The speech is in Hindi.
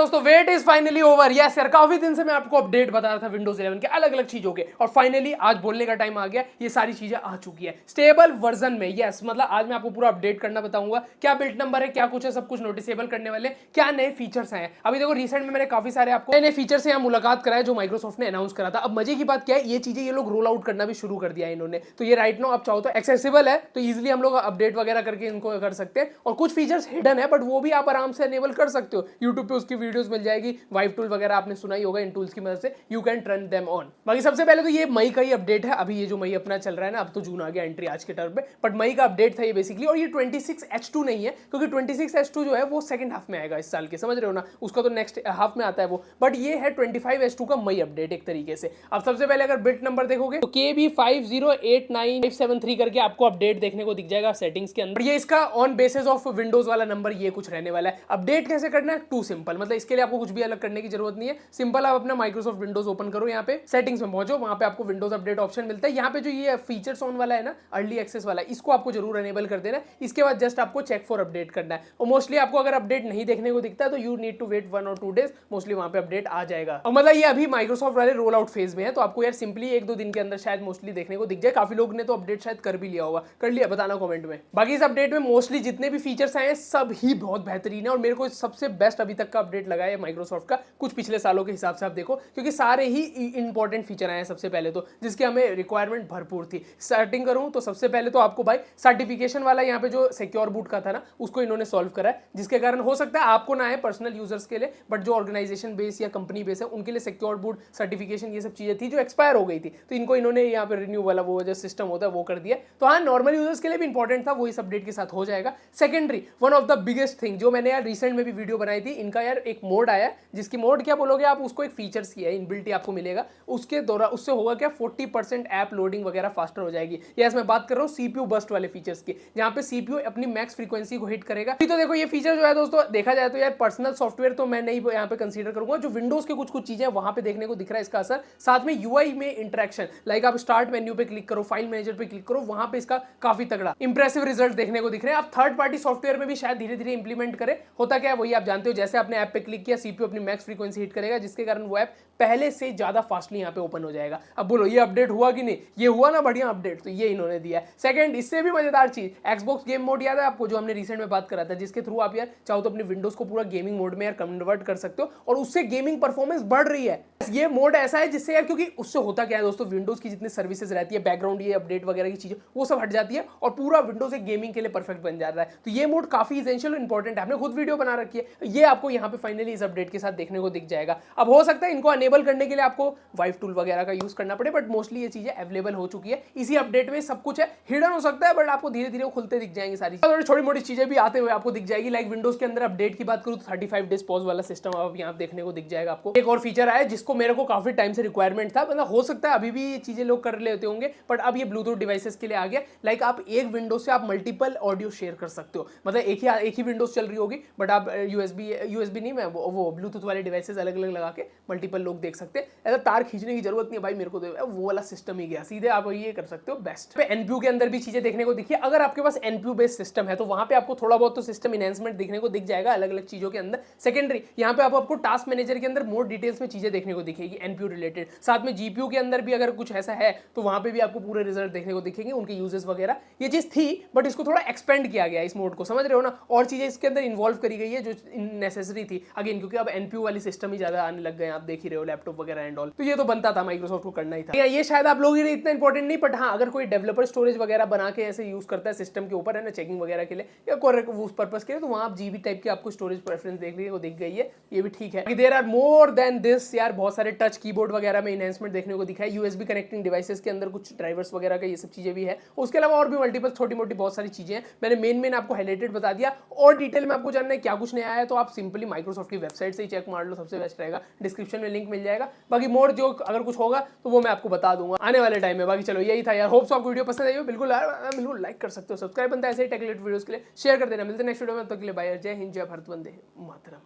दोस्तों wait is finally over. Yes यार, काफी दिन से मैं आपको अपडेट बता रहा था विंडोज 11 के अलग अलग चीजों के, और फाइनली आज बोलने का टाइम आ गया। ये सारी चीजें आ चुकी है स्टेबल वर्जन में। यस मतलब आज मैं आपको पूरा अपडेट करना बताऊंगा, क्या बिल्ट नंबर है, क्या कुछ है, सब कुछ नोटिसेबल करने वाले, क्या नए फीचर्स हैं। अभी देखो रिसेंट में मैंने काफी सारे आपको नए फीचर से यहाँ मुलाकात कराया जो माइक्रोसॉफ्ट ने अनाउंस करा था। अब मजे की बात क्या है, ये चीजें ये लोग रोल आउट करना भी शुरू कर दिया है इन्होंने। तो ये राइट नाउ आप चाहो तो एक्सेसिबल है, तो इजिली हम लोग अपडेट वगैरह करके इनको कर सकते हैं। और कुछ फीचर्स हिडन है बट वो भी आप आराम से एनेबल कर सकते हो। यूट्यूब पे उसकी वीडियोस मिल जाएगी। वाइव टूल वगैरह आपने सुना ही होगा, इन टूल्स की मदद से you can turn them on. बाकी सबसे पहले तो ये मई का ही अपडेट है। अभी ये जो मई अपना चल रहा है ना, अब तो जून आ गया एंट्री आज के टर्म पे, बट मई का अपडेट था ये बेसिकली। और ये 26H2 नहीं है, क्योंकि 26H2 जो है वो सेकंड हाफ में आएगा इस साल के, समझ रहे हो ना, उसका तो नेक्स्ट हाफ में आता है वो। बट ये है 25H2 का मई अपडेट एक तरीके से। अब सबसे पहले अगर बिट नंबर देखोगे तो KB508973 करके आपको अपडेट देखने को दिख जाएगा सेटिंग्स के अंदर। ये इसका ऑन बेसिस ऑफ विंडोज वाला नंबर ये कुछ रहने वाला है। अपडेट कैसे करना है, टू सिंपल, मतलब इसके लिए आपको कुछ भी अलग करने की जरूरत नहीं है। सिंपल आप अपना माइक्रोसॉफ्ट विंडोज ओपन करो, यहाँ पे सेटिंग्स में पहुंचो, वहां पे आपको विंडोज अपडेट ऑप्शन मिलता है। यहाँ पे जो ये फीचर्स ऑन वाला है ना, अर्ली एक्सेस वाला, इसको आपको जरूर एनेबल कर देना है। इसके बाद जस्ट आपको चेक फॉर अपडेट करना है। और मोस्टली आपको अगर अपडेट नहीं देखने को दिखता है तो यू नीड टू वेट 1 और 2 डेज, मोस्टली वहां पे अपडेट आ जाएगा। और मतलब ये अभी माइक्रोसॉफ्ट वाले रोल आउट फेज में है, तो आपको यार सिंपली 1-2 दिन के अंदर शायद मोस्टली देखने को दिख जाए। काफी लोग ने तो अपडेट शायद कर भी लिया होगा, कर लिया बताना कमेंट में। बाकी इस अपडेट में मोस्टली जितने भी फीचर्स आए हैं सब ही बहुत बेहतरीन है, और मेरे को सबसे बेस्ट अभी तक का अपडेट लगा है माइक्रोसॉफ्ट का, कुछ पिछले सालों के हिसाब से आप देखो, क्योंकि सारे ही इंपॉर्टेंट फीचर आए हैं सबसे पहले तो, जिसकी हमें रिक्वायरमेंट भरपूर थी। स्टार्टिंग करूं तो सबसे पहले तो आपको भाई सर्टिफिकेशन वाला यहाँ पे जो सिक्योर बूट का था ना, उसको इन्होंने सॉल्व करा है, जिसके कारण हो सकता है आपको ना है पर्सनल यूजर्स के लिए, बट जो ऑर्गेनाइजेशन बेस या कंपनी बेस है उनके लिए सिक्योर बूट सर्टिफिकेशन ये सब चीजें थी जो एक्सपायर हो गई थी, तो इनको इन्होंने यहाँ पे रिन्यू वाला वो जो सिस्टम होता है वो कर दिया। तो हाँ, नॉर्मल यूजर्स के लिए भी इंपॉर्टेंट था, वो इस अपडेट के साथ हो जाएगा। Secondary one of the biggest thing जो मैंने यार रिसेंट में भी वीडियो बनाई थी, इनका यार एक मोड आया, जिसकी मोड क्या बोलोगे आप उसको, एक फीचर्स की है, इनबिल्ट आपको मिलेगा। उसके दौरान उससे होगा क्या, 40% ऐप लोडिंग वगैरह फास्टर हो जाएगी। यस मैं बात कर रहा हूँ सीपीयू बस्ट वाले फीचर्स की, जहाँ पे सीपीयू अपनी मैक्स फ्रीक्वेंसी को हिट करेगा। तो देखो ये फीचर जो है दोस्तों, देखा जाए तो यार पर्सनल सॉफ्टवेयर तो मैं नहीं यहाँ पे कंसीडर करूंगा, जो विंडोज के कुछ चीजें वहां पे देखने को दिख रहा है इसका असर। साथ में यूआई में इंटरेक्शन, लाइक आप स्टार्ट मेन्यू पे क्लिक करो, फाइल मैनेजर पे क्लिक करो, वहां पे इसका काफी तगड़ा इंप्रेसिव रिजल्ट देखने को दिख रहे हैं। आप थर्ड पार्टी सॉफ्टवेयर में भी शायद धीरे धीरे इंप्लीमेंट करे। होता क्या है वही आप जानते हो, जैसे आपने ऐप पे क्लिक किया, सीपीयू अपनी मैक्स फ्रीक्वेंसी हिट करेगा, जिसके कारण वो ऐप पहले से ज्यादा फास्टली यहाँ पे ओपन हो जाएगा। अब बोलो ये अपडेट हुआ कि नहीं, ये हुआ ना बढ़िया अपडेट, तो ये इन्होंने दिया है। सेकंड, इससे भी मजेदार चीज, एक्सबॉक्स गेम मोड याद है आपको, जो हमने रिसेंट में बात करा था, जिसके थ्रू आप यार चाहो तो अपने विंडोज को पूरा गेमिंग मोड में यार कन्वर्ट कर सकते हो, और उससे गेमिंग परफॉर्मेंस बढ़ रही है। ये मोड ऐसा है जिससे यार, क्योंकि उससे होता क्या है दोस्तों, विंडोज की जितनी सर्विसेज रहती है, बैकग्राउंड ये अपडेट वगैरह की चीजें, वो सब हट जाती है, और पूरा विंडोज एक गेमिंग के लिए परफेक्ट बन जाता है। तो ये मोड काफी एसेंशियल और इंपॉर्टेंट है, आपने खुद वीडियो बना रखी है, ये आपको यहाँ पे फाइनली इस अपडेट के साथ देखने को दिख जाएगा। अब हो सकता है इनको अनेबल करने के लिए आपको वाइव टूल वगैरह का यूज करना पड़े, बट मोस्टली ये चीजें अवेलेबल हो चुकी है इसी अपडेट में। सब कुछ है, हिडन हो सकता है, बट आपको धीरे धीरे खुलते दिख जाएंगे सारी छोटी मोटी चीजें भी आते हुए आपको दिख जाएगी। लाइक विंडोज के अंदर अपडेट की बात करूं तो 35 डेज पॉज वाला सिस्टम अब यहाँ देखने को दिख जाएगा आपको। एक और फीचर आया जिसको मेरे को काफी टाइम से रिक्वायरमेंट था, मतलब हो सकता है अभी भी ये चीजें लोग कर लेते होंगे, बट अब ये ब्लूटूथ डिवाइसेस के लिए आ गया। लाइक आप एक विंडोज से आप मल्टीपल ऑडियो शेयर कर सकते हो, मतलब एक ही विंडोज चल रही होगी, बट आप यूएसबी नहीं, मैं वो ब्लूटूथ वाले डिवाइसेस अलग अलग लगा के मल्टीपल लोग देख सकते हैं। ऐसा तार खींचने की जरूरत नहीं है भाई, मेरे को वो वाला सिस्टम ही गया, सीधे आप ये कर सकते हो बेस्ट। पे एनपीयू के अंदर भी चीजें देखने को दिखी, अगर आपके पास एनपीयू बेस्ड सिस्टम है तो वहां पे आपको थोड़ा बहुत तो सिस्टम इनहेंसमेंट देखने को दिख जाएगा अलग अलग चीजों के अंदर। सेकेंडरी, यहाँ पे आपको टास्क मैनेजर के अंदर मोर डिटेल्स में चीजें देखने को दिखेगी एनपीयू रिलेटेड। साथ में जीपीयू के अंदर भी अगर कुछ ऐसा है तो वहां पे भी आपको पूरे रिजल्ट देखने को दिखेंगे, उनके यूजेस वगैरह। ये चीज थी, बट इसको थोड़ा एक्सपेंड किया गया इस मोड को, समझ रहे हो ना, और चीजें इसके अंदर इन्वॉल्व करी गई है जो नेसेसरी थी अगेन, क्योंकि अब एनपीयू वाली सिस्टम ही ज्यादा आने लग गए, आप देख ही रहे हो लैपटॉप वगैरह एंड ऑल। तो ये तो बनता था, माइक्रोसॉफ्ट को करना ही था। ये शायद आप लोगों के लिए इतना इंपॉर्टेंट नहीं, बट हाँ अगर कोई डेवलपर स्टोरेज वगैरह बना के ऐसे यूज करता है सिस्टम के ऊपर, है ना, चेकिंग वगैरह के लिए या उस पर्पस के लिए, तो वहां आप जीबी टाइप की आपको स्टोरेज प्रेफरेंस देखने को दिख गई है, ये भी ठीक है। There are more than this यार, बहुत सारे टच कीबोर्ड वगैरह में इनहेंसमेंट देखने को दिखा है, यूएसबी कनेक्टिंग डिवाइसेस के अंदर कुछ ड्राइवर्स वगैरह का ये सब चीजें भी है। उसके अलावा और भी मल्टीपल छोटी मोटी बहुत सारी चीजें हैं, मैंने मेन आपको हाईलाइटेड बता दिया। और डिटेल में आपको जानना है क्या कुछ नया है, तो आप सिंपली माइक्रोसॉफ्ट की वेबसाइट से ही चेक मार लो, सबसे बेस्ट रहेगा, डिस्क्रिप्शन में लिंक मिल जाएगा। बाकी मोर जो अगर कुछ होगा तो वो मैं आपको बता दूंगा आने वाले टाइम में। बाकी चलो यही था यार, होप्स आपको वीडियो पसंद आई हो, बिल्कुल लाइक कर सकते हो, सब्सक्राइब बनता है ऐसे ही टेक रिलेटेड वीडियोस के लिए, शेयर कर देना। मिलते हैं नेक्स्ट वीडियो में, तब तक के लिए बाय, जय हिंद, जय भारत, वंदे मातरम।